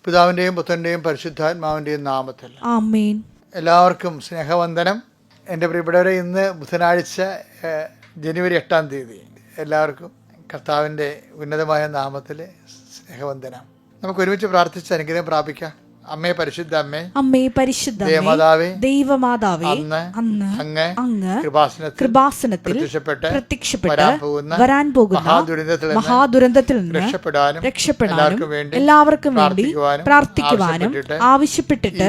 പിതാവിൻ്റെയും പുത്രൻ്റെയും പരിശുദ്ധാത്മാവിൻ്റെയും നാമത്തിൽ ആമേൻ. എല്ലാവർക്കും സ്നേഹവന്ദനം. എൻ്റെ പ്രിയപ്പെട്ടവരെ, ഇന്ന് ബുധനാഴ്ച ജനുവരി 8-ാം തീയതി. എല്ലാവർക്കും കർത്താവിൻ്റെ ഉന്നതമായ നാമത്തിൽ സ്നേഹവന്ദനം. നമുക്ക് ഒരുമിച്ച് പ്രാർത്ഥിച്ച് അനുഗ്രഹം പ്രാപിക്കാം. അമ്മേ, പരിശുദ്ധ അമ്മേ, അമ്മേ പരിശുദ്ധ ദേവമാതാവേ, ദൈവമാതാവേ, അന്ന് അങ്ങ് കൃപാസനത്തിൽ പ്രത്യക്ഷപ്പെട്ട് വരാൻ പോകുന്ന മഹാദുരന്തത്തിൽ നിന്ന് രക്ഷപ്പെടാനും എല്ലാവർക്കും വേണ്ടി പ്രാർത്ഥിക്കുവാനും ആവശ്യപ്പെട്ടിട്ട്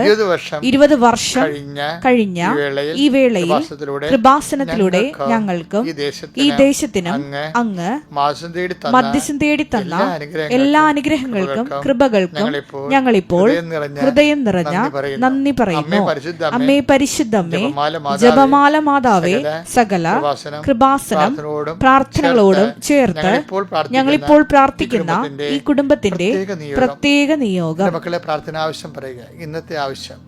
20 വർഷം കഴിഞ്ഞ ഈ വേളയിൽ കൃപാസനത്തിലൂടെ ഞങ്ങൾക്കും ഈ ദേശത്തിനും അങ്ങ് മധ്യസ്ഥം തേടി തന്ന എല്ലാ അനുഗ്രഹങ്ങൾക്കും കൃപകൾക്കും ഞങ്ങളിപ്പോൾ ഹൃദയം നിറഞ്ഞ നന്ദി പറയുന്നു. അമ്മേ പരിശുദ്ധമ്മേ, ജപമാല മാതാവേ, സകല കൃപാസനം പ്രാർത്ഥനകളോടും ചേർത്ത് ഞങ്ങളിപ്പോൾ പ്രാർത്ഥിക്കുന്ന ഈ കുടുംബത്തിന്റെ പ്രത്യേക നിയോഗം. മക്കളെ, പ്രാർത്ഥന ആവശ്യം പറയുക. ഇന്നത്തെ ആവശ്യം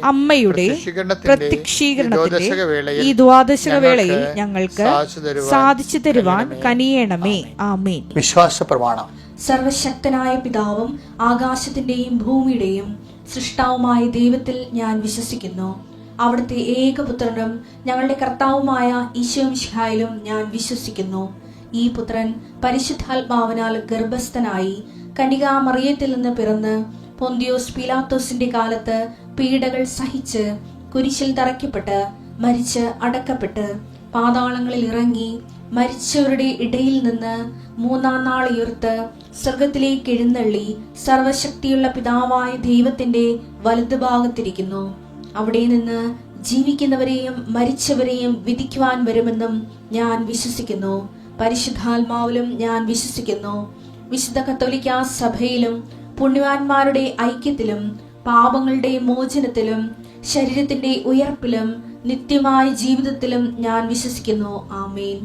അമ്മയുടെ പ്രത്യക്ഷീകരണത്തിന്റെ ഈ ദ്വാദശക വേളയിൽ ഞങ്ങൾക്ക് സാധിച്ചു തരുവാൻ കനിയണമേ. ആമേൻ. വിശ്വാസ പ്രമാണം. സർവശക്തനായ പിതാവും ആകാശത്തിന്റെയും ഭൂമിയുടെയും സൃഷ്ടാവുമായ ദൈവത്തിൽ ഞാൻ വിശ്വസിക്കുന്നു. അവിടുത്തെ ഏകപുത്രനും ഞങ്ങളുടെ കർത്താവുമായ ഈശോമിശിഹായിലും ഞാൻ വിശ്വസിക്കുന്നു. ഈ പുത്രൻ പരിശുദ്ധാത്മാവിനാൽ ഗർഭസ്ഥനായി കന്യകാമറിയത്തിൽ നിന്ന് പിറന്ന് പൊന്തിയോസ് പീലാത്തോസിന്റെ കാലത്ത് പീഡകൾ സഹിച്ച് കുരിശിൽ തറയ്ക്കപ്പെട്ട് മരിച്ച് അടക്കപ്പെട്ട് പാതാളങ്ങളിൽ ഇറങ്ങി മരിച്ചവരുടെ ഇടയിൽ നിന്ന് 3-ാം നാൾ ഉയർത്ത് സ്വർഗത്തിലേക്ക് എഴുന്നള്ളി സർവശക്തിയുള്ള പിതാവായ ദൈവത്തിന്റെ വലതുഭാഗത്തിരിക്കുന്നു. അവിടെ നിന്ന് ജീവിക്കുന്നവരെയും മരിച്ചവരെയും വിധിക്കുവാൻ വരുമെന്നും ഞാൻ വിശ്വസിക്കുന്നു. പരിശുദ്ധാത്മാവിലും ഞാൻ വിശ്വസിക്കുന്നു. വിശുദ്ധ കത്തോലിക്കാ സഭയിലും പുണ്യവാന്മാരുടെ ഐക്യത്തിലും പാപങ്ങളുടെ മോചനത്തിലും ശരീരത്തിന്റെ ഉയർപ്പിലും നിത്യമായ ജീവിതത്തിലും ഞാൻ വിശ്വസിക്കുന്നു. ആമേൻ.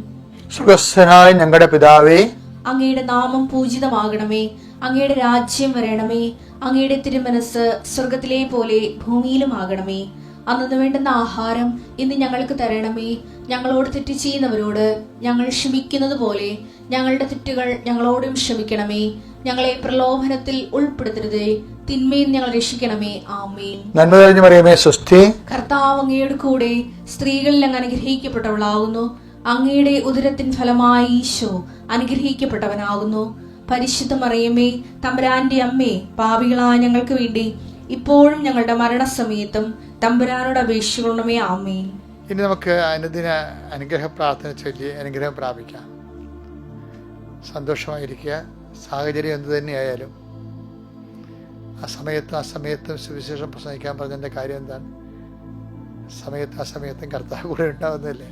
സ്വർഗ്ഗസ്ഥനായ ഞങ്ങളുടെ പിതാവേ, അങ്ങയുടെ നാമം പൂജിതമാകണമേ. അങ്ങയുടെ രാജ്യം വരണമേ. അങ്ങയുടെ തിരുമനസ് സ്വർഗത്തിലെ പോലെ ഭൂമിയിലും ആകണമേ. അന്നു വേണ്ടുന്ന ആഹാരം ഇന്ന് ഞങ്ങൾക്ക് തരണമേ. ഞങ്ങളോട് തെറ്റ് ചെയ്യുന്നവരോട് ഞങ്ങൾ ക്ഷമിക്കുന്നത് പോലെ ഞങ്ങളുടെ തെറ്റുകൾ ഞങ്ങളോടും ക്ഷമിക്കണമേ. ഞങ്ങളെ പ്രലോഭനത്തിൽ ഉൾപ്പെടുത്തരുതേ, തിന്മയിൽ ഞങ്ങൾ രക്ഷിക്കണമേ. ആമേൻ. നന്മ നിറഞ്ഞ മറിയമേ, സ്വസ്തി. കർത്താവ് അങ്ങയുടെ കൂടെ സ്ത്രീകളിൽ അങ്ങ് അനുഗ്രഹിക്കപ്പെട്ടവളാകുന്നു. അങ്ങയുടെ ഉദരത്തിൻ ഫലമായി ഈശോ അനുഗ്രഹിക്കപ്പെട്ടവനാകുന്നു. പരിശുദ്ധ മറിയമേ, തമ്പുരാന്റെ അമ്മേ, പാപികളായ ഞങ്ങൾക്ക് വേണ്ടി ഇപ്പോഴും ഞങ്ങളുടെ മരണസമയത്തും തമ്പുരാനോട് അപേക്ഷിക്കണമേ. ആമേൻ. ഇനി നമുക്ക് അനുദിന അനുഗ്രഹ പ്രാർത്ഥന ചൊല്ലി അനുഗ്രഹം പ്രാപിക്കാം. സന്തോഷമായിരിക്കുക. സാഹചര്യം എന്തു തന്നെയായാലും ആ സമയത്തും സുവിശേഷം പ്രസംഗിക്കാൻ പറഞ്ഞതിൻ്റെ കാര്യം എന്താണ്? സമയത്തും കർത്താവ് കൂടെ ഉണ്ടാവുന്നതല്ലേ?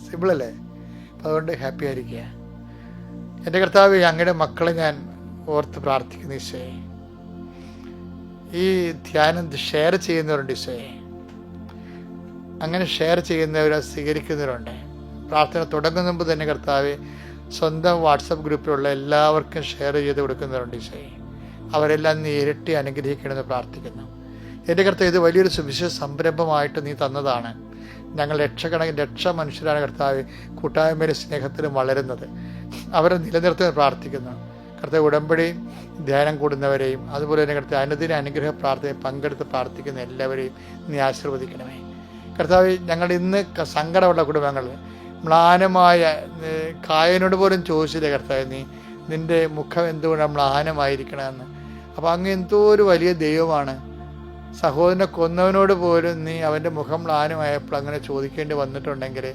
സിമ്പിളല്ലേ? അപ്പം അതുകൊണ്ട് ഹാപ്പി ആയിരിക്കുക. എൻ്റെ കർത്താവ്, അങ്ങയുടെ മക്കളെ ഞാൻ ഓർത്ത് പ്രാർത്ഥിക്കുന്നു ഈശോയെ. ഈ ധ്യാനം ഷെയർ ചെയ്യുന്നവരുണ്ട് ഈശോയെ. അങ്ങനെ ഷെയർ ചെയ്യുന്നവർ സ്വീകരിക്കുന്നവരുണ്ട്. പ്രാർത്ഥന തുടങ്ങുന്ന മുമ്പ് തന്നെ കർത്താവ് സ്വന്തം വാട്സപ്പ് ഗ്രൂപ്പിലുള്ള എല്ലാവർക്കും ഷെയർ ചെയ്ത് കൊടുക്കുന്നവരുണ്ട് ഈശോയെ. അവരെല്ലാം നീ ഇരട്ടി അനുഗ്രഹിക്കണമെന്ന് പ്രാർത്ഥിക്കുന്നു. എൻ്റെ കർത്താവ്, ഇത് വലിയൊരു സുവിശേഷ സംരംഭമായിട്ട് നീ തന്നതാണ്. ഞങ്ങൾ ലക്ഷ മനുഷ്യരാണ് കർത്താവ് കൂട്ടായ്മയിലും സ്നേഹത്തിലും വളരുന്നത്. അവരെ നിലനിർത്തുന്നത് പ്രാർത്ഥിക്കുന്നു. കർത്താവ്, ഉടമ്പടി ധ്യാനം കൂടുന്നവരെയും അതുപോലെ തന്നെ കർത്താവ് അനുദിന അനുഗ്രഹ പ്രാർത്ഥനയിൽ പങ്കെടുത്ത് പ്രാർത്ഥിക്കുന്ന എല്ലാവരെയും നീ ആശീർവദിക്കണമേ. കർത്താവ്, ഞങ്ങൾ ഇന്ന് സങ്കടമുള്ള കുടുംബങ്ങൾ, മ്ലാനമായ കായനോട് പോലും ചോദിച്ചില്ലേ കർത്താവ്, നിന്റെ മുഖം എന്തുകൊണ്ട് മ്ലാനമായിരിക്കണമെന്ന്. അപ്പോൾ അങ്ങ് എന്തോ ഒരു വലിയ ദൈവമാണ്. സഹോദരനെ കൊന്നവനോട് പോലും നീ അവൻ്റെ മുഖം മ്ലാനമായപ്പോൾ അങ്ങനെ ചോദിക്കേണ്ടി വന്നിട്ടുണ്ടെങ്കിൽ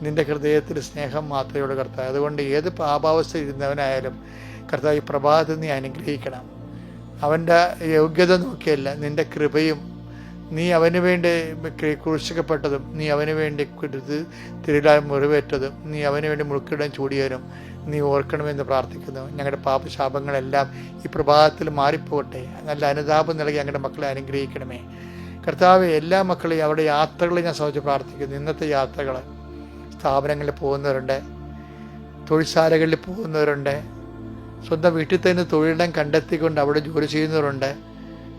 നിന്റെ ഹൃദയത്തിൽ സ്നേഹം മാത്രമേ ഉള്ളൂ കർത്താവ്. അതുകൊണ്ട് ഏത് പാപാവസ്ഥ ഇരുന്നവനായാലും കർത്താവ്, ഈ പ്രഭാതത്തിൽ നീ അനുഗ്രഹിക്കണം. അവൻ്റെ യോഗ്യത നോക്കിയല്ല, നിന്റെ കൃപയും നീ അവന് വേണ്ടി ക്രൂശിക്കപ്പെട്ടതും നീ അവന് വേണ്ടി തിരുലാൽ മുറിവേറ്റതും നീ അവന് വേണ്ടി മുൾക്കിടം ചൂടിയവരും നീ ഓർക്കണമെന്ന് പ്രാർത്ഥിക്കുന്നു. ഞങ്ങളുടെ പാപശാപങ്ങളെല്ലാം ഈ പ്രഭാതത്തിൽ മാറിപ്പോകട്ടെ. നല്ല അനുതാപം നൽകി ഞങ്ങളുടെ മക്കളെ അനുഗ്രഹിക്കണമേ കർത്താവെ. എല്ലാ മക്കളെയും അവരുടെ യാത്രകളെ ഞാൻ സംബന്ധിച്ച് പ്രാർത്ഥിക്കുന്നു. ഇന്നത്തെ യാത്രകൾ, സ്ഥാപനങ്ങളിൽ പോകുന്നവരുണ്ട്, തൊഴിൽശാലകളിൽ പോകുന്നവരുണ്ട്, സ്വന്തം വീട്ടിൽ തന്നെ തൊഴിലിടം കണ്ടെത്തിക്കൊണ്ട് അവിടെ ജോലി ചെയ്യുന്നവരുണ്ട്.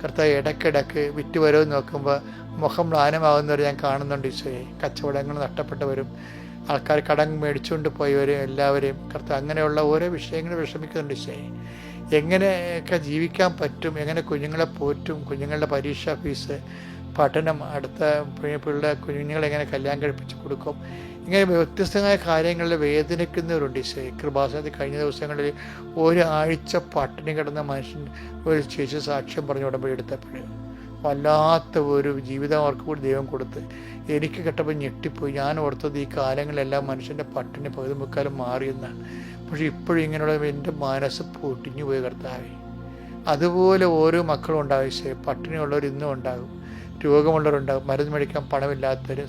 കർത്താവ് ഇടയ്ക്കിടയ്ക്ക് വിറ്റുവരവ് നോക്കുമ്പോൾ മുഖം മ്ലാനമാകുന്നവർ ഞാൻ കാണുന്നുണ്ട് ഈശോയെ. കച്ചവടങ്ങൾ നഷ്ടപ്പെട്ടവരും ആൾക്കാർ കടം മേടിച്ചുകൊണ്ട് പോയവരും എല്ലാവരെയും കർത്താവ് അങ്ങനെയുള്ള ഓരോ വിഷയങ്ങൾ വിഷമിക്കുന്നുണ്ട് ഈശോയെ. എങ്ങനെയൊക്കെ ജീവിക്കാൻ പറ്റും, എങ്ങനെ കുഞ്ഞുങ്ങളെ പോറ്റും, കുഞ്ഞുങ്ങളുടെ പരീക്ഷാ ഫീസ്, പഠനം, അടുത്ത പിള്ളേർ കുഞ്ഞുങ്ങളെങ്ങനെ കല്യാണം കഴിപ്പിച്ച് കൊടുക്കും, ഇങ്ങനെ വ്യത്യസ്തമായ കാര്യങ്ങളിൽ വേദനിക്കുന്നവരുണ്ട് ഈശോയെ. കൃപാസനത്തിൽ കഴിഞ്ഞ ദിവസങ്ങളിൽ ഒരാഴ്ച പട്ടിണി കിടന്ന മനുഷ്യൻ ഒരു ചേച്ചി സാക്ഷ്യം പറഞ്ഞ് ഉടമ്പടി എടുത്തപ്പോൾ വല്ലാത്ത ഒരു ജീവിതം അവർക്ക് കൂടി ദൈവം കൊടുത്ത് എനിക്ക് കേട്ടപ്പോൾ ഞെട്ടിപ്പോയി. ഞാൻ ഓർത്തത് ഈ കാലങ്ങളിലെല്ലാം മനുഷ്യൻ്റെ പട്ടിണി പകുതി മുക്കാലും മാറിയെന്നാണ്. പക്ഷെ ഇപ്പോഴും ഇങ്ങനെയുള്ള എൻ്റെ മനസ്സ് പൊട്ടിഞ്ഞു പോയി കർത്താവേ. അതുപോലെ ഓരോ മക്കളും ഉണ്ടാവും ഈശോയെ. പട്ടിണിയുള്ളവർ ഇന്നും ഉണ്ടാകും, രോഗമുള്ളവരുണ്ടാകും, മരുന്ന് മേടിക്കാൻ പണമില്ലാത്തവർ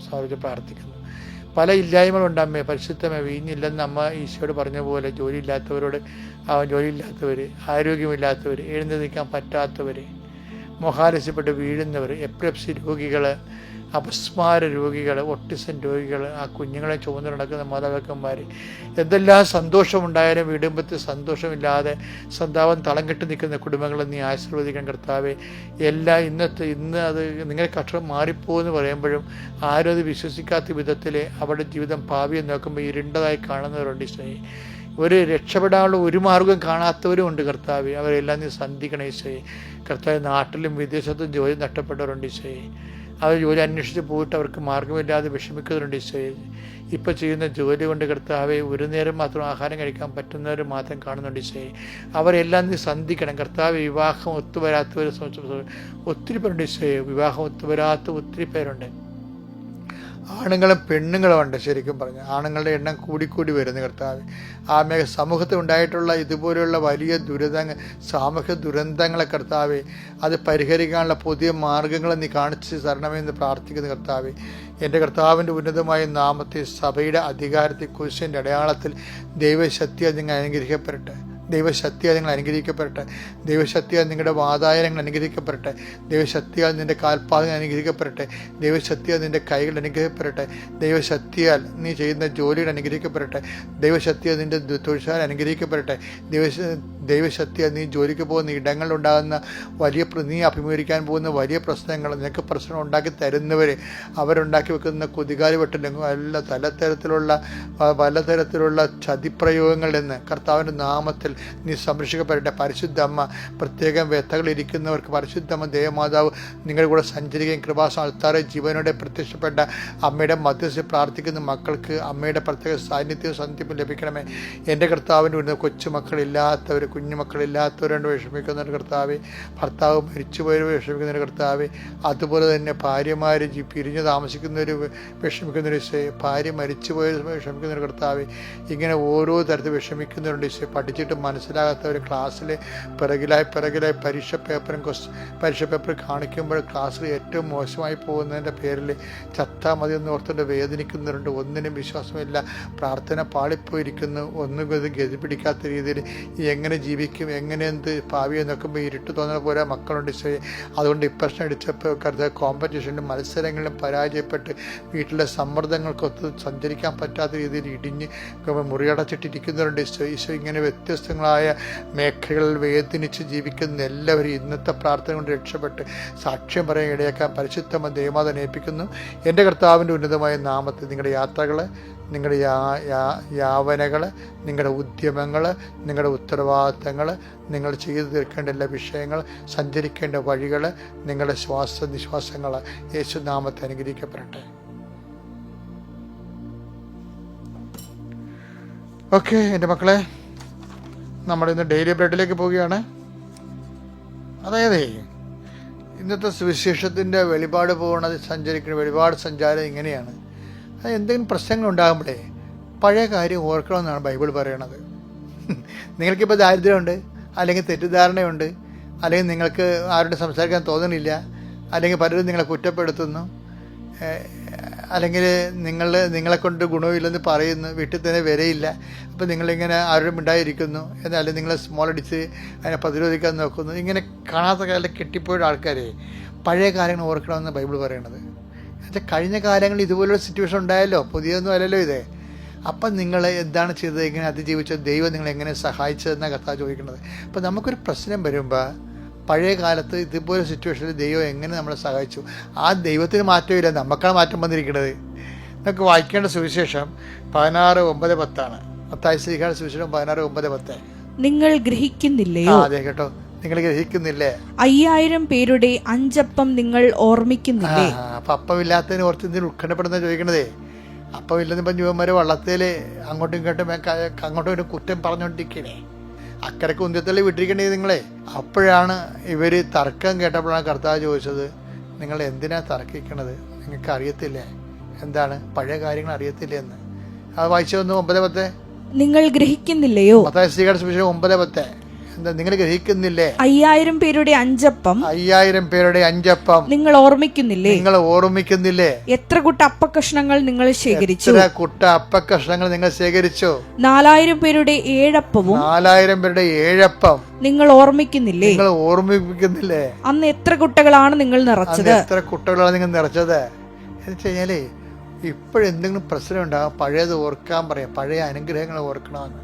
സാഹചര്യം പ്രാർത്ഥിക്കുന്നു. പല ഇല്ലായ്മകളുണ്ടമ്മേ. പരിശുദ്ധമേ, വീഞ്ഞില്ലെന്ന് അമ്മ ഈശോയോട് പറഞ്ഞ പോലെ ജോലിയില്ലാത്തവരോട് ജോലിയില്ലാത്തവർ, ആരോഗ്യമില്ലാത്തവർ, എഴുന്നേറ്റ് നിൽക്കാൻ പറ്റാത്തവർ, മൊഹാലസ്യപ്പെട്ട് വീഴുന്നവർ, എപ്പിലെപ്സി രോഗികൾ, അപസ്മാര രോഗികൾ, ഓട്ടിസം രോഗികൾ, ആ കുഞ്ഞുങ്ങളെ ചുമന്ന് നടക്കുന്ന മാതാപിതാക്കന്മാർ, എന്തെല്ലാം സന്തോഷമുണ്ടായാലും വീടുമ്പത്തിൽ സന്തോഷമില്ലാതെ സന്താപം തളം കെട്ടി നിൽക്കുന്ന കുടുംബങ്ങളെ നീ ആശീർവദിക്കണം കർത്താവെ. എല്ലാം ഇന്ന് അത് നിങ്ങളുടെ കഷ്ടം മാറിപ്പോകുമെന്ന് പറയുമ്പോഴും ആരും അത് വിശ്വസിക്കാത്ത വിധത്തിൽ അവരുടെ ജീവിതം ഭാവിയെ നോക്കുമ്പോൾ ഇരുണ്ടതായി കാണുന്നവരുണ്ട് ഈശോയെ. ഒരു രക്ഷപ്പെടാനുള്ള ഒരു മാർഗം കാണാത്തവരും ഉണ്ട് കർത്താവെ. അവരെല്ലാം നീ സന്ധിക്കണം ഈശോയെ. കർത്താവ് നാട്ടിലും വിദേശത്തും ജോലി നഷ്ടപ്പെട്ടവരുണ്ട് ഈശോയെ. അവർ ജോലി അന്വേഷിച്ച് പോയിട്ട് അവർക്ക് മാർഗമില്ലാതെ വിഷമിക്കുന്നവരുണ്ട് ഈശോയെ. ഇപ്പോൾ ചെയ്യുന്ന ജോലി കൊണ്ട് കർത്താവെ ഒരു നേരം മാത്രം ആഹാരം കഴിക്കാൻ പറ്റുന്നവർ മാത്രം കാണുന്നുണ്ട് ഈശോയെ. അവരെല്ലാം നീ സന്ധിക്കണം കർത്താവ്. വിവാഹം ഒത്തുവരാത്തവരെ സംബന്ധിച്ച് ഒത്തിരി പേരുണ്ട് ഈശോയെ. വിവാഹം ഒത്തുവരാത്ത ഒത്തിരി പേരുണ്ട്. ആണുങ്ങളും പെണ്ണുങ്ങളും ഉണ്ട്. ശരിക്കും പറഞ്ഞാൽ ആണുങ്ങളുടെ എണ്ണം കൂടിക്കൂടി വരുന്നു കർത്താവ്. സമൂഹത്തിൽ ഉണ്ടായിട്ടുള്ള ഇതുപോലെയുള്ള വലിയ സാമൂഹ്യ ദുരന്തങ്ങളെ കർത്താവെ അത് പരിഹരിക്കാനുള്ള പുതിയ മാർഗങ്ങളെ നീ കാണിച്ച് തരണമെന്ന് പ്രാർത്ഥിക്കുന്ന കർത്താവെ. എൻ്റെ കർത്താവിൻ്റെ ഉന്നതമായ നാമത്തെ സഭയുടെ അധികാരത്തിൽ കുരിശിൻ്റെ അടയാളത്തിൽ ദൈവശക്തിയാൽ നിങ്ങൾ അനുഗ്രഹിക്കപ്പെടട്ടെ. ദൈവശക്തിയാൽ നിങ്ങൾ അനുഗ്രഹിക്കപ്പെടട്ടെ. ദൈവശക്തിയാൽ നിങ്ങളുടെ വാതായനങ്ങൾ അനുഗ്രഹിക്കപ്പെടട്ടെ. ദൈവശക്തിയാൽ നിൻ്റെ കാൽപാദങ്ങൾ അനുഗ്രഹിക്കപ്പെടട്ടെ. ദൈവശക്തിയാൽ നിൻ്റെ കൈകൾ അനുഗ്രഹിക്കപ്പെടട്ടെ. ദൈവശക്തിയാൽ നീ ചെയ്യുന്ന ജോലികൾ അനുഗ്രഹിക്കപ്പെടട്ടെ. ദൈവശക്തിയാൽ നിൻ്റെ തൊഴിൽശാല അനുഗ്രഹിക്കപ്പെടട്ടെ. ദൈവശക്തിയാൽ നീ ജോലിക്ക് പോകുന്ന ഇടങ്ങളിലുണ്ടാകുന്ന നീ അഭിമുഖീകരിക്കാൻ പോകുന്ന വലിയ പ്രശ്നങ്ങൾ, നിനക്ക് പ്രശ്നം ഉണ്ടാക്കി തരുന്നവർ, അവരുണ്ടാക്കി വെക്കുന്ന കുതികാലി വെട്ടലും പലതരത്തിലുള്ള ചതിപ്രയോഗങ്ങളിൽ നിന്ന് കർത്താവിൻ്റെ നാമത്തിൽ നീ സംരക്ഷിക്കപ്പെടട്ടെ. പരിശുദ്ധ അമ്മ, പ്രത്യേകം വ്യഥകളിരിക്കുന്നവർക്ക് പരിശുദ്ധമ്മ ദേവമാതാവ് നിങ്ങളുടെ കൂടെ സഞ്ചരിക്കുകയും കൃപാസന അൾത്താറെ ജീവനോടെ പ്രത്യക്ഷപ്പെട്ട അമ്മയുടെ മധ്യസ്ഥ പ്രാർത്ഥിക്കുന്ന മക്കൾക്ക് അമ്മയുടെ പ്രത്യേക സാന്നിധ്യവും സന്ധിപ്പും ലഭിക്കണമേ. എൻ്റെ കർത്താവിൻ്റെ ഉന്നത കൊച്ചുമക്കളില്ലാത്തവർ, കുഞ്ഞുമക്കളില്ലാത്തവരുണ്ട് വിഷമിക്കുന്നവർ കർത്താവെ. ഭർത്താവ് മരിച്ചുപോയവർ വിഷമിക്കുന്നവർ കർത്താവെ. അതുപോലെ തന്നെ ഭാര്യമാർ പിരിഞ്ഞ് താമസിക്കുന്നവർ വിഷമിക്കുന്നവർ ഈശോയെ. ഭാര്യ മരിച്ചുപോയവർ വിഷമിക്കുന്നവർ കർത്താവെ. ഇങ്ങനെ ഓരോ തരത്തിൽ വിഷമിക്കുന്നവരുണ്ട് ഈശോയെ. പഠിച്ചിട്ട് മനസ്സിലാകാത്തവർ ക്ലാസ്സിൽ പിറകിലായി പരീക്ഷ പേപ്പർ കാണിക്കുമ്പോൾ ക്ലാസ്സിൽ ഏറ്റവും മോശമായി പോകുന്നതിൻ്റെ പേരിൽ ചത്താ മതി എന്ന് ഓർത്തുകൊണ്ട് വേദനിക്കുന്നവരുണ്ട്. ഒന്നിനും വിശ്വാസമില്ല, പ്രാർത്ഥന പാളിപ്പോയിരിക്കുന്നു, ഒന്നും ഗതി പിടിക്കാത്ത രീതിയിൽ എങ്ങനെ ജീവിക്കും, എങ്ങനെ എന്ത് ഭാവിയെ നോക്കുമ്പോൾ ഇരുട്ട് തോന്നുന്ന പോലെ മക്കളുണ്ട് ഈശോയെ. അതുകൊണ്ട് ഡിപ്രഷൻ അടിച്ചപ്പോൾ കോമ്പറ്റീഷനിലും മത്സരങ്ങളിലും പരാജയപ്പെട്ട് വീട്ടിലെ സമ്മർദ്ദങ്ങൾക്കൊത്ത് സഞ്ചരിക്കാൻ പറ്റാത്ത രീതിയിൽ ഇടിഞ്ഞ് മുറിയടച്ചിട്ടിരിക്കുന്നവരുണ്ട് ഈശോ. ഇങ്ങനെ വ്യത്യസ്തങ്ങളായ മേഖലകളിൽ വേദനിച്ച് ജീവിക്കുന്ന എല്ലാവരും ഇന്നത്തെ പ്രാർത്ഥന കൊണ്ട് രക്ഷപ്പെട്ട് സാക്ഷ്യം പറയാൻ ഇടയാക്കാൻ പരിശുദ്ധമ ദേവമാത ഏൽപ്പിക്കുന്നു. എൻ്റെ കർത്താവിൻ്റെ ഉന്നതമായ നാമത്തിൽ നിങ്ങളുടെ യാത്രകൾ, നിങ്ങളുടെ യാവനകൾ, നിങ്ങളുടെ ഉദ്യമങ്ങൾ, നിങ്ങളുടെ ഉത്തരവാദിത്തങ്ങൾ, നിങ്ങൾ ചെയ്തു തീർക്കേണ്ട എല്ലാ വിഷയങ്ങൾ, സഞ്ചരിക്കേണ്ട വഴികൾ, നിങ്ങളുടെ ശ്വാസനിശ്വാസങ്ങൾ യേശുനാമത്തെ അനുഗ്രഹിക്കപ്പെടട്ടെ. ഓക്കെ എൻ്റെ മക്കളെ, നമ്മളിന്ന് ഡെയിലി ബ്രെഡിലേക്ക് പോവുകയാണ്. അതായത് ഇന്നത്തെ സുവിശേഷത്തിൻ്റെ വെളിപാട് പോകുന്നത് സഞ്ചരിക്കുന്ന വെളിപാട് സഞ്ചാരം ഇങ്ങനെയാണ്. അത് എന്തെങ്കിലും പ്രശ്നങ്ങൾ ഉണ്ടാകുമ്പോഴേ പഴയ കാര്യം ഓർക്കണമെന്നാണ് ബൈബിൾ പറയണത്. നിങ്ങൾക്കിപ്പോൾ ദാരിദ്ര്യമുണ്ട്, അല്ലെങ്കിൽ തെറ്റിദ്ധാരണയുണ്ട്, അല്ലെങ്കിൽ നിങ്ങൾക്ക് ആരോട് സംസാരിക്കാൻ തോന്നുന്നില്ല, അല്ലെങ്കിൽ പലരും നിങ്ങളെ കുറ്റപ്പെടുത്തുന്നു, അല്ലെങ്കിൽ നിങ്ങളെ കൊണ്ട് ഗുണമില്ലെന്ന് പറയുന്നു, വീട്ടിൽ തന്നെ വരയില്ല, അപ്പോൾ നിങ്ങളിങ്ങനെ ആരും ഉണ്ടായിരിക്കുന്നു എന്നാലും നിങ്ങളെ സ്മോളടിച്ച് അതിനെ പ്രതിരോധിക്കാൻ നോക്കുന്നു. ഇങ്ങനെ കാണാത്ത കാലം കെട്ടിപ്പോയ ആൾക്കാരെ പഴയ കാര്യങ്ങൾ ഓർക്കണമെന്ന് ബൈബിൾ പറയണത്. എന്നുവെച്ചാൽ കഴിഞ്ഞ കാലങ്ങളിൽ ഇതുപോലൊരു സിറ്റുവേഷൻ ഉണ്ടായല്ലോ, പുതിയൊന്നും അല്ലല്ലോ ഇത്. അപ്പം നിങ്ങൾ എന്താണ് ചെയ്തത്, എങ്ങനെ അതിജീവിച്ചത്, ദൈവം നിങ്ങളെ എങ്ങനെ സഹായിച്ചതെന്നാണ് കർത്താവ് ചോദിക്കുന്നത്. അപ്പം നമുക്കൊരു പ്രശ്നം വരുമ്പോൾ പഴയ കാലത്ത് ഇതുപോലെ സിറ്റുവേഷനിൽ ദൈവം എങ്ങനെ നമ്മളെ സഹായിച്ചു, ആ ദൈവത്തിന് മാറ്റമില്ല, നമുക്കാണ് മാറ്റം വന്നിരിക്കുന്നത്. നമുക്ക് വായിക്കേണ്ട സുവിശേഷം 16:9-10 മത്തായി ശ്ലീഹായുടെ സുവിശേഷം 16:9-10. നിങ്ങൾ ഗ്രഹിക്കുന്നില്ലയോ? അതെ കേട്ടോ, നിങ്ങൾ ഗ്രഹിക്കുന്നില്ലേ? 5000 പേരുടെ 5 അപ്പം നിങ്ങൾ ഓർമ്മിക്കുന്നില്ലേ? അപ്പം അപ്പമില്ലാത്തതിന് ഓർത്ത് എന്തിനും ഉത്കണ്ഠപ്പെടുന്ന ചോദിക്കണതേ. അപ്പമില്ലെന്ന് ഇപ്പം യുവന്മാർ വള്ളത്തിൽ അങ്ങോട്ടും ഇങ്ങോട്ടും കുറ്റം പറഞ്ഞുകൊണ്ടിരിക്കണേ. അക്കരക്ക് ഉന്ത്യത്തള്ളി വിട്ടിരിക്കണേ നിങ്ങളെ. അപ്പോഴാണ് ഇവർ തർക്കം കേട്ടപ്പോഴാണ് കർത്താവ് ചോദിച്ചത്, നിങ്ങൾ എന്തിനാ തർക്കിക്കണത്, നിങ്ങൾക്ക് അറിയത്തില്ലേ, എന്താണ് പഴയ കാര്യങ്ങൾ അറിയത്തില്ലേ എന്ന്. അത് വായിച്ചു വന്നു 9:10. നിങ്ങൾ ഗ്രഹിക്കുന്നില്ലയോ? മത്തായി ശ്ലീഹായുടെ സുവിശേഷം 9:10. എന്താ നിങ്ങൾ ഗ്രഹിക്കുന്നില്ലേ? 5000 പേരുടെ 5 അപ്പം 5000 പേരുടെ 5 അപ്പം നിങ്ങൾ ഓർമ്മിക്കുന്നില്ലേ? നിങ്ങൾ ഓർമ്മിക്കുന്നില്ലേ? എത്ര കൂട്ട അപ്പക്കഷ്ണങ്ങൾ നിങ്ങൾ ശേഖരിച്ചു? എത്ര കൂട്ട അപ്പക്കഷ്ണങ്ങൾ നിങ്ങൾ ശേഖരിച്ചു? 4000 പേരുടെ 7 അപ്പവും 4000 പേരുടെ 7 അപ്പം നിങ്ങൾ ഓർമ്മിക്കുന്നില്ലേ? നിങ്ങൾ ഓർമ്മിക്കുന്നില്ലേ? അന്ന് എത്ര കുട്ടകളാണ് നിങ്ങൾ നിറച്ചത്? എത്ര കുട്ടകളാണ് നിങ്ങൾ നിറച്ചത്? എന്ന് വെച്ച് കഴിഞ്ഞാലേ ഇപ്പോഴെന്തെങ്കിലും പ്രശ്നം ഉണ്ടാകും, പഴയത് ഓർക്കാൻ പറയാം, പഴയ അനുഗ്രഹങ്ങൾ ഓർക്കണമെന്ന്.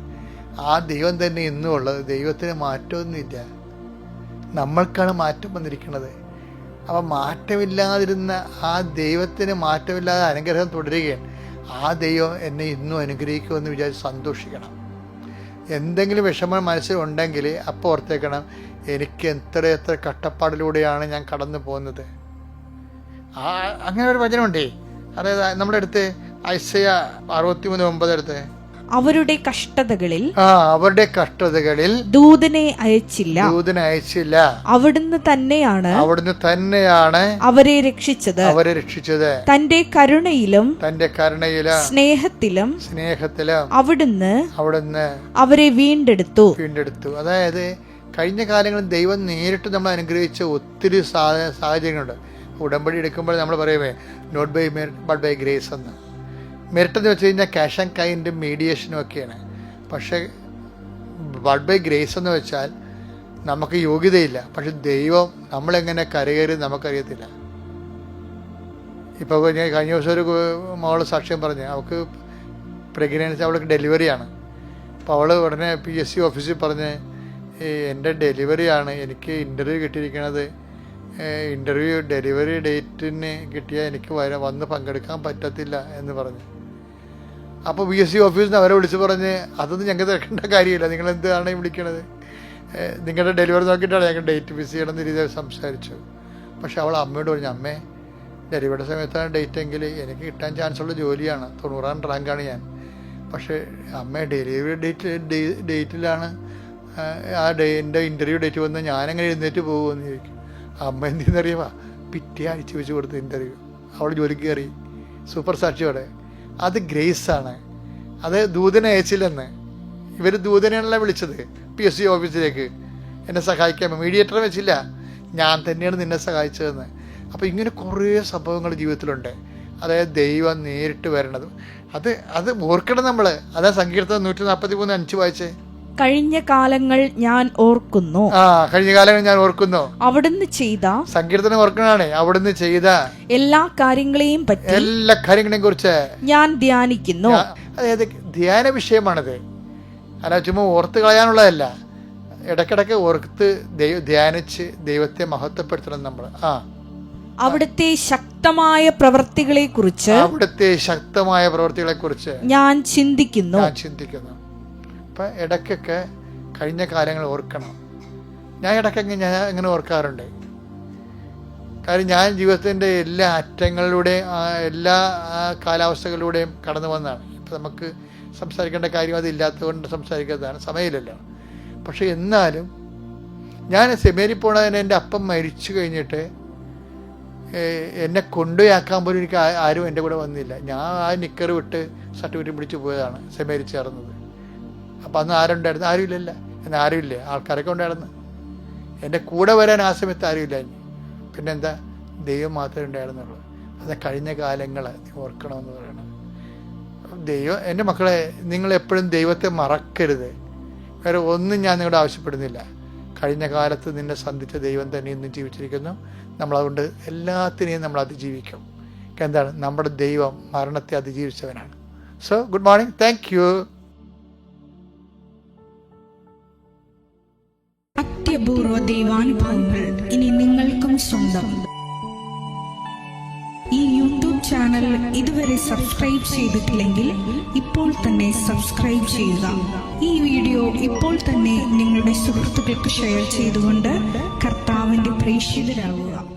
ആ ദൈവം തന്നെ ഇന്നും ഉള്ളത്, ദൈവത്തിന് മാറ്റമൊന്നുമില്ല, നമ്മൾക്കാണ് മാറ്റം വന്നിരിക്കുന്നത്. അപ്പം മാറ്റമില്ലാതിരുന്ന ആ ദൈവത്തിന് മാറ്റമില്ലാതെ അനുഗ്രഹം തുടരുകയാണ്. ആ ദൈവം എന്നെ ഇന്നും അനുഗ്രഹിക്കുമെന്ന് വിചാരിച്ച് സന്തോഷിക്കണം. എന്തെങ്കിലും വിഷമം മനസ്സിലുണ്ടെങ്കിൽ അപ്പോൾ ഓർത്തേക്കണം, എനിക്ക് എത്ര കഷ്ടപ്പാടിലൂടെയാണ് ഞാൻ കടന്നു പോകുന്നത്. അങ്ങനെ ഒരു വചനമുണ്ടേ, അതായത് നമ്മുടെ അടുത്ത് ഐസയ 63:9 എടുത്ത്, അവരുടെ കഷ്ടതകളിൽ ദൂതനെ അയച്ചില്ല, അവിടുന്ന് തന്നെയാണ് അവരെ രക്ഷിച്ചത്. തന്റെ കരുണയിലും സ്നേഹത്തിലും അവിടുന്ന് അവരെ വീണ്ടെടുത്തു. അതായത് കഴിഞ്ഞ കാലങ്ങളിൽ ദൈവം നേരിട്ട് നമ്മൾ അനുഗ്രഹിച്ച ഒത്തിരി സാഹചര്യങ്ങളുണ്ട്. ഉടമ്പടി എടുക്കുമ്പോൾ നമ്മൾ പറയുമേ not by merit but by grace എന്ന്. മെറിറ്റ് എന്ന് വെച്ച് കഴിഞ്ഞാൽ ക്യാഷ് ആൻഡ് കൈൻഡും മീഡിയേഷനും ഒക്കെയാണ്. പക്ഷേ ബട്ട് ബൈ ഗ്രേസ് എന്ന് വെച്ചാൽ നമുക്ക് യോഗ്യതയില്ല, പക്ഷെ ദൈവം നമ്മളെങ്ങനെ കരകയറി നമുക്കറിയത്തില്ല. ഇപ്പോൾ ഞാൻ കഴിഞ്ഞ ദിവസം ഒരു മോള് സാക്ഷ്യം പറഞ്ഞു, അവൾക്ക് പ്രഗ്നൻസി, അവൾക്ക് ഡെലിവറിയാണ്. അപ്പോൾ അവൾ ഉടനെ PSC ഓഫീസിൽ പറഞ്ഞ്, എൻ്റെ ഡെലിവറിയാണ്, എനിക്ക് ഇൻ്റർവ്യൂ കിട്ടിയിരിക്കുന്നത്, ഡെലിവറി ഡേറ്റിന് കിട്ടിയാൽ എനിക്ക് വന്ന് പങ്കെടുക്കാൻ പറ്റത്തില്ല എന്ന് പറഞ്ഞു. അപ്പോൾ PSC ഓഫീസിൽ നിന്ന് അവരെ വിളിച്ച് പറഞ്ഞ്, അതൊന്നും ഞങ്ങൾക്ക് തിരക്കേണ്ട കാര്യമില്ല, നിങ്ങൾ എന്താണ് വിളിക്കണത്, നിങ്ങളുടെ ഡെലിവറി നോക്കിയിട്ടാണ് ഞങ്ങൾ ഡേറ്റ് ഫിക്സ് ചെയ്യണമെന്ന രീതിയിൽ സംസാരിച്ചു. പക്ഷെ അവൾ അമ്മയോട് പറഞ്ഞു, അമ്മേ ഡെലിവറിയുടെ സമയത്താണ് ഡേറ്റ് എങ്കിൽ എനിക്ക് കിട്ടാൻ ചാൻസ് ഉള്ള ജോലിയാണ്, 90ാം റാങ്കാണ് ഞാൻ. പക്ഷേ അമ്മ ഡെലിവറി ഡേറ്റിലാണ് എൻ്റെ ഇൻ്റർവ്യൂ ഡേറ്റ് വന്ന് ഞാനെങ്ങനെ എഴുന്നേറ്റ് പോകുമെന്ന് ചോദിക്കും. അമ്മ എന്തെന്നറിയുമോ, പിറ്റേ ആഴ്ച വെച്ച് കൊടുത്ത ഇൻ്റർവ്യൂ, അവൾ ജോലിക്ക് കയറി സൂപ്പർ സാക്ഷിയോടെ. അത് ഗ്രേസാണ്. അത് ദൂതനെ അയച്ചില്ലെന്ന്, ഇവർ ദൂതനെയാണല്ലോ വിളിച്ചത് PSC ഓഫീസിലേക്ക് എന്നെ സഹായിക്കാൻ. മീഡിയേറ്ററെ വെച്ചില്ല, ഞാൻ തന്നെയാണ് നിന്നെ സഹായിച്ചതെന്ന്. അപ്പോൾ ഇങ്ങനെ കുറേ സംഭവങ്ങൾ ജീവിതത്തിലുണ്ട്. അതായത് ദൈവം നേരിട്ട് വരണത്, അത് ഓർക്കണം നമ്മൾ. അതാ സങ്കീർത്തനം 143:5 വായിച്ചേ. കഴിഞ്ഞ കാലങ്ങൾ ഞാൻ ഓർക്കുന്നു. കഴിഞ്ഞ കാലങ്ങൾ ഞാൻ ഓർക്കുന്നു. അവിടുന്ന് ചെയ്ത, സങ്കീർത്തനം ഓർക്കണാണേ, അവിടുന്ന് ചെയ്ത എല്ലാ കാര്യങ്ങളെയും കുറിച്ച് ഞാൻ ധ്യാനിക്കുന്നു. അതായത് ധ്യാന വിഷയമാണത്, അല്ല ചുമ്മാ ഓർത്ത് കളയാനുള്ളതല്ല. ഇടയ്ക്കിടയ്ക്ക് ഓർത്ത് ധ്യാനിച്ച് ദൈവത്തെ മഹത്വപ്പെടുത്തണം നമ്മൾ. അവിടുത്തെ ശക്തമായ പ്രവൃത്തികളെ കുറിച്ച് ഞാൻ ചിന്തിക്കുന്നു. അപ്പം ഇടയ്ക്കൊക്കെ കഴിഞ്ഞ കാലങ്ങൾ ഓർക്കണം. ഞാൻ ഇടയ്ക്കൊക്കെ ഇങ്ങനെ ഓർക്കാറുണ്ട്. കാര്യം ഞാൻ ജീവിതത്തിൻ്റെ എല്ലാ അറ്റങ്ങളിലൂടെയും എല്ലാ കാലാവസ്ഥകളിലൂടെയും കടന്നു വന്നതാണ്. ഇപ്പം നമുക്ക് സംസാരിക്കേണ്ട കാര്യം അതില്ലാത്തതുകൊണ്ട് സംസാരിക്കുന്നതാണ്, സമയമില്ലല്ലോ. പക്ഷെ എന്നാലും ഞാൻ സെമിനാരിൽ പോണതിന് എൻ്റെ അപ്പം മരിച്ചു കഴിഞ്ഞിട്ട് എന്നെ കൊണ്ടുപോയാക്കാൻ പോലും എനിക്ക് ആരും എൻ്റെ കൂടെ വന്നില്ല. ഞാൻ ആ നിക്കർ വിട്ട് സർട്ടിഫിക്കറ്റ് പിടിച്ച് പോയതാണ് സെമിനാരിൽ ചേർന്നത്. അപ്പം അന്ന് ആരുണ്ടായിരുന്നു? ആരുമില്ലല്ല. എന്നാൽ ആരുമില്ലേ, ആൾക്കാരൊക്കെ ഉണ്ടായിരുന്നു. എൻ്റെ കൂടെ വരാൻ ആ സമയത്ത് ആരുമില്ല. പിന്നെന്താ, ദൈവം മാത്രമേ ഉണ്ടായിരുന്നുള്ളൂ. അത് കഴിഞ്ഞ കാലങ്ങൾ നീ ഓർക്കണമെന്ന് പറയണം. ദൈവം, എൻ്റെ മക്കളെ, നിങ്ങളെപ്പോഴും ദൈവത്തെ മറക്കരുത്. വേറെ ഒന്നും ഞാൻ നിങ്ങളോട് ആവശ്യപ്പെടുന്നില്ല. കഴിഞ്ഞ കാലത്ത് നിന്നെ സന്ധിച്ച ദൈവം തന്നെ ഇന്നും ജീവിച്ചിരിക്കുന്നു. നമ്മളതുകൊണ്ട് എല്ലാത്തിനെയും നമ്മൾ അതിജീവിക്കും. എന്താണ്? നമ്മുടെ ദൈവം മരണത്തെ അതിജീവിച്ചവനാണ്. So good morning, thank you. അത്യപൂർവ ദൈവാനുഭവങ്ങൾ ഇനി നിങ്ങൾക്കും സ്വന്തം. ഈ യൂട്യൂബ് ചാനൽ ഇതുവരെ സബ്സ്ക്രൈബ് ചെയ്തിട്ടില്ലെങ്കിൽ ഇപ്പോൾ തന്നെ സബ്സ്ക്രൈബ് ചെയ്യുക. ഈ വീഡിയോ ഇപ്പോൾ തന്നെ നിങ്ങളുടെ സുഹൃത്തുക്കൾക്ക് ഷെയർ ചെയ്തുകൊണ്ട് കർത്താവിന്റെ പ്രേക്ഷിതരാകുക.